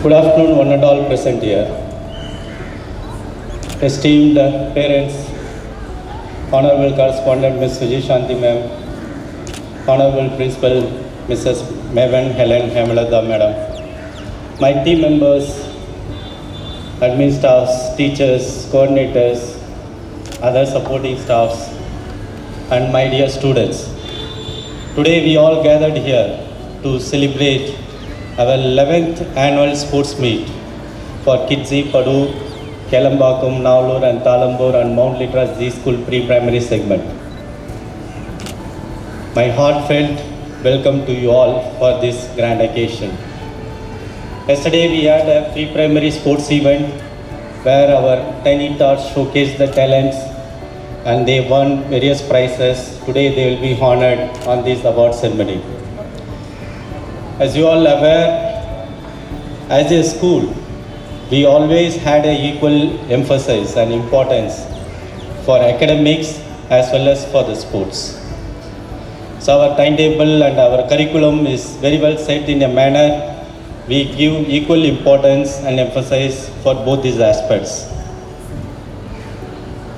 Good afternoon, one and all present here. Esteemed parents, Honorable Correspondent Ms. Vijay Shanti Ma'am, Honorable Principal Mrs. Mevan Helen Hemalada Madam, my team members, admin staffs, teachers, coordinators, other supporting staffs, and my dear students. Today we all gathered here to celebrate our 11th annual sports meet for Kidzee, Padu, Kelambakam, Navlur and Talambur and Mount Litera Zee School pre-primary segment. My heartfelt welcome to you all for this grand occasion. Yesterday we had a pre-primary sports event where our tiny tots showcased the talents and they won various prizes. Today they will be honored on this award ceremony. As you all aware, as a school, we always had an equal emphasis and importance for academics as well as for the sports. So our timetable and our curriculum is very well set in a manner we give equal importance and emphasis for both these aspects.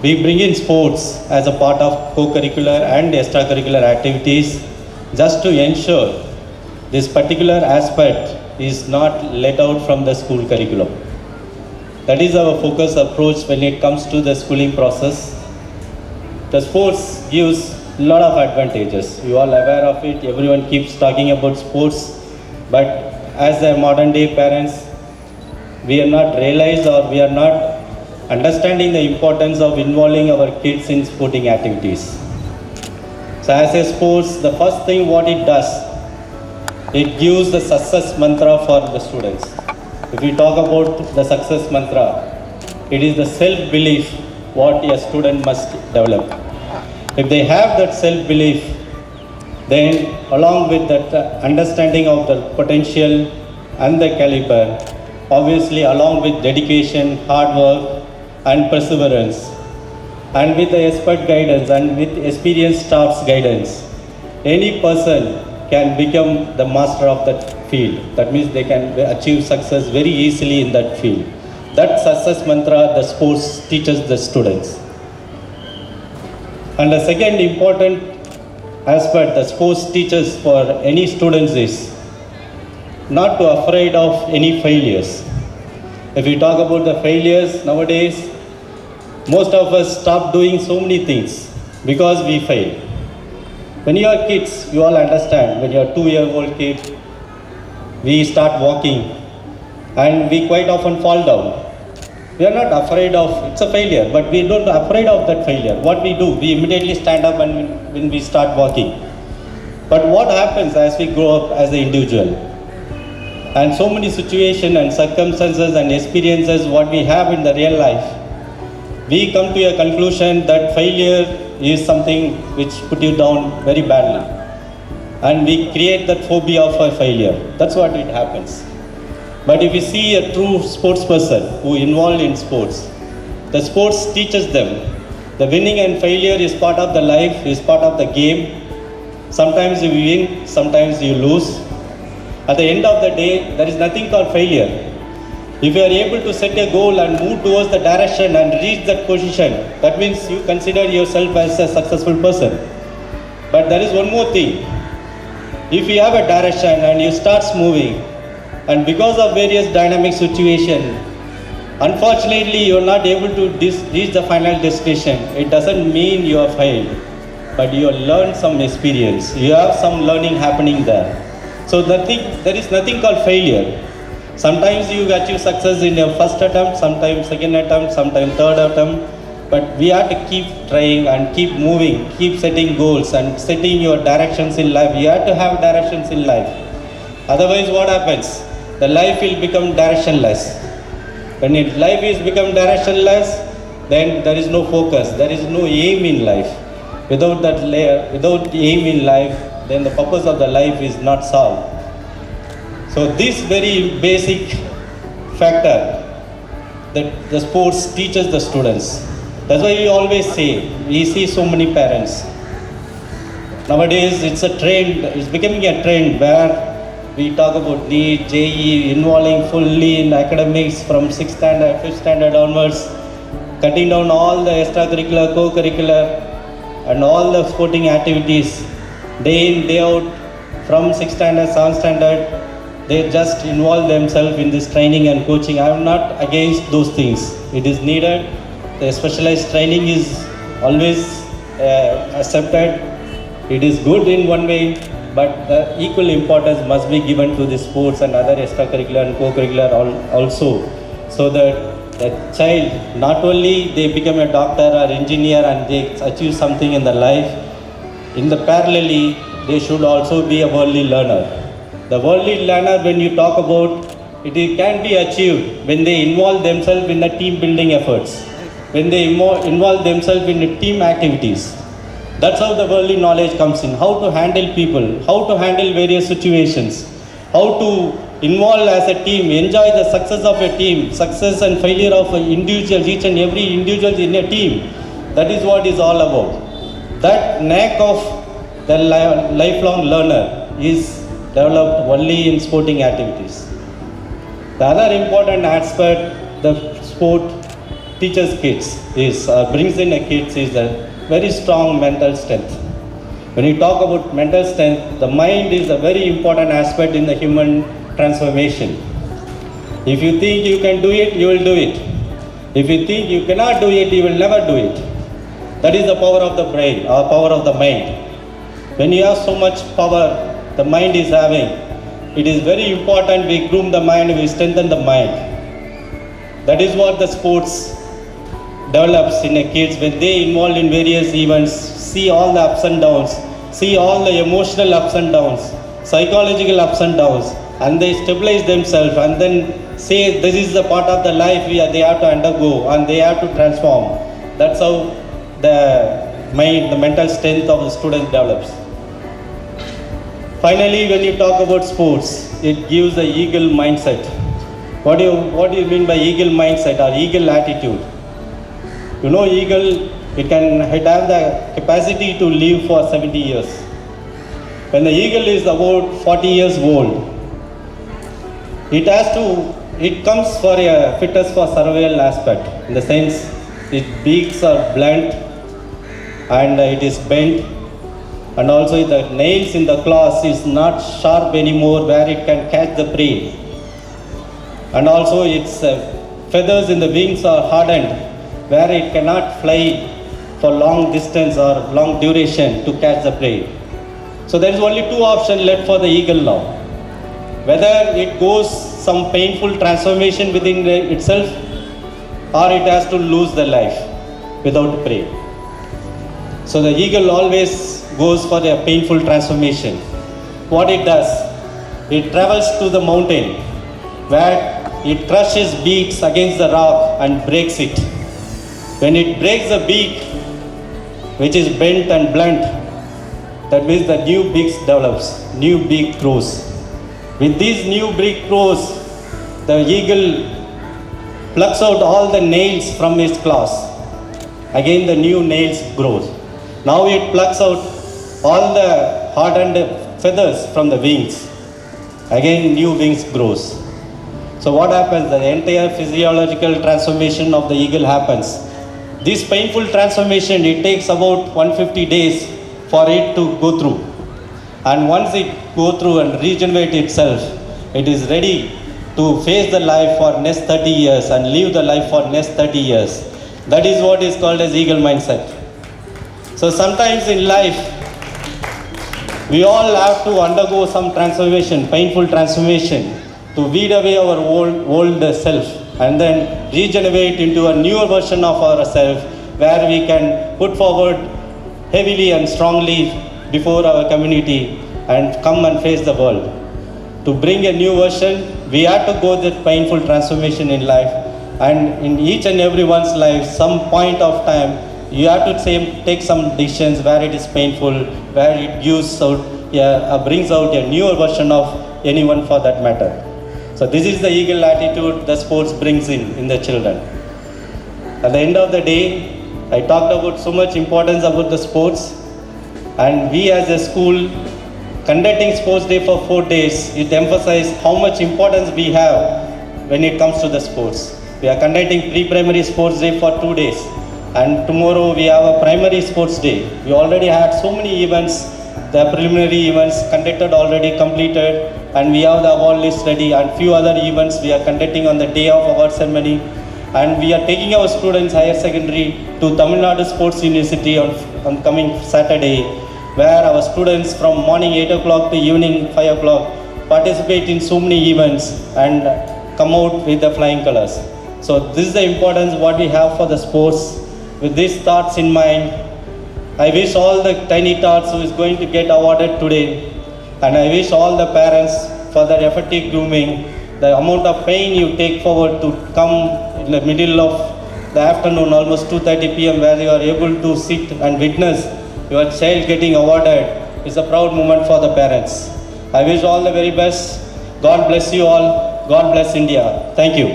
We bring in sports as a part of co-curricular and extracurricular activities just to ensure this particular aspect is not let out from the school curriculum. That is our focus approach when it comes to the schooling process. The sports gives a lot of advantages. You all aware of it. Everyone keeps talking about sports, but as a modern day parents, we are not realized or we are not understanding the importance of involving our kids in sporting activities. So as a sports, the first thing what it does, it gives the success mantra for the students. If we talk about the success mantra, it is the self-belief what a student must develop. If they have that self-belief, then along with that understanding of the potential and the caliber, obviously along with dedication, hard work and perseverance, and with the expert guidance and with experienced staff's guidance, any person can become the master of that field. That means they can achieve success very easily in that field. That success mantra the sports teaches the students. And the second important aspect the sports teaches for any students is not to afraid of any failures. If we talk about the failures nowadays, most of us stop doing so many things because we fail. When you are kids, you all understand, when you are 2-year-old kid, we start walking and we quite often fall down. We are not afraid of, it's a failure, but we don't afraid of that failure. What we do, we immediately stand up and when we start walking. But what happens as we grow up as an individual? And so many situations and circumstances and experiences what we have in the real life, we come to a conclusion that failure is something which put you down very badly. And we create that phobia of a failure. That's what it happens. But if you see a true sports person who involved in sports, the sports teaches them the winning and failure is part of the life, is part of the game. Sometimes you win, sometimes you lose. At the end of the day, there is nothing called failure. If you are able to set a goal and move towards the direction and reach that position, that means you consider yourself as a successful person. But there is one more thing. If you have a direction and you start moving, and because of various dynamic situations, unfortunately you are not able to reach the final destination, it doesn't mean you have failed, but you have learned some experience. You have some learning happening there. So there is nothing called failure. Sometimes you achieve success in your first attempt, sometimes second attempt, sometimes third attempt. But we have to keep trying and keep moving, keep setting goals and setting your directions in life. You have to have directions in life. Otherwise what happens? The life will become directionless. When life is become directionless, then there is no focus, there is no aim in life. Without that layer, without aim in life, then the purpose of the life is not solved. So this very basic factor that the sports teaches the students. That's why we always say, we see so many parents. Nowadays it's a trend, it's becoming a trend where we talk about NEET, JEE, involving fully in academics from 6th standard, 5th standard onwards, cutting down all the extracurricular, co-curricular, and all the sporting activities, day in, day out, from 6th standard, 7th standard, they just involve themselves in this training and coaching. I am not against those things. It is needed. The specialized training is always accepted. It is good in one way, but the equal importance must be given to the sports and other extracurricular and co-curricular also, so that the child, not only they become a doctor or engineer and they achieve something in their life, in the parallelly, they should also be a worldly learner. The worldly learner, when you talk about, it can be achieved when they involve themselves in the team building efforts, when they involve themselves in the team activities. That's how the worldly knowledge comes in. How to handle people, how to handle various situations, how to involve as a team, enjoy the success of a team, success and failure of individuals, each and every individual in a team. That is what is all about. That knack of the lifelong learner is developed only in sporting activities. The other important aspect the sport teaches kids is, brings in a kids is a very strong mental strength. When you talk about mental strength, the mind is a very important aspect in the human transformation. If you think you can do it, you will do it. If you think you cannot do it, you will never do it. That is the power of the brain or power of the mind. When you have so much power the mind is having, it is very important we groom the mind, we strengthen the mind. That is what the sports develops in a kids when they involved in various events, see all the ups and downs, see all the emotional ups and downs, psychological ups and downs, and they stabilize themselves and then say this is the part of the life they have to undergo and they have to transform. That's how the mind, the mental strength of the student develops. Finally, when you talk about sports, it gives the eagle mindset. What do you mean by eagle mindset or eagle attitude? You know, eagle, it have the capacity to live for 70 years. When the eagle is about 40 years old, it comes for a fitness for survival aspect. In the sense, its beaks are blunt and it is bent. And also the nails in the claws is not sharp anymore where it can catch the prey. And also its feathers in the wings are hardened where it cannot fly for long distance or long duration to catch the prey. So there is only two options left for the eagle now. Whether it goes some painful transformation within itself or it has to lose the life without prey. So the eagle always goes for a painful transformation. What it does, it travels to the mountain where it crushes beaks against the rock and breaks it. When it breaks the beak, which is bent and blunt, that means the new beak develops, new beak grows. With these new beak grows, the eagle plucks out all the nails from its claws. Again the new nails grows. Now it plucks out all the hardened feathers from the wings. Again new wings grows. So what happens? The entire physiological transformation of the eagle happens. This painful transformation, it takes about 150 days for it to go through. And once it go through and regenerate itself, it is ready to face the life for next 30 years and live the life for next 30 years. That is what is called as eagle mindset. So sometimes in life, we all have to undergo some transformation, painful transformation, to weed away our old self and then regenerate into a newer version of ourselves where we can put forward heavily and strongly before our community and come and face the world. To bring a new version, we have to go that painful transformation in life, and in each and everyone's life, some point of time, you have to take some decisions where it is painful, where it brings out a newer version of anyone for that matter. So this is the eagle attitude the sports brings in the children. At the end of the day, I talked about so much importance about the sports, and we as a school conducting sports day for 4 days, it emphasizes how much importance we have when it comes to the sports. We are conducting pre-primary sports day for 2 days, and tomorrow we have a primary sports day. We already had so many events, the preliminary events conducted already completed, and we have the award list ready, and few other events we are conducting on the day of award ceremony. And we are taking our students higher secondary to Tamil Nadu Sports University on coming Saturday, where our students from morning 8 o'clock to evening 5 o'clock participate in so many events and come out with the flying colors. So this is the importance what we have for the sports. With these thoughts in mind, I wish all the tiny tots who is going to get awarded today, and I wish all the parents for their effective grooming, the amount of pain you take forward to come in the middle of the afternoon, almost 2:30 p.m., where you are able to sit and witness your child getting awarded, is a proud moment for the parents. I wish all the very best. God bless you all. God bless India. Thank you.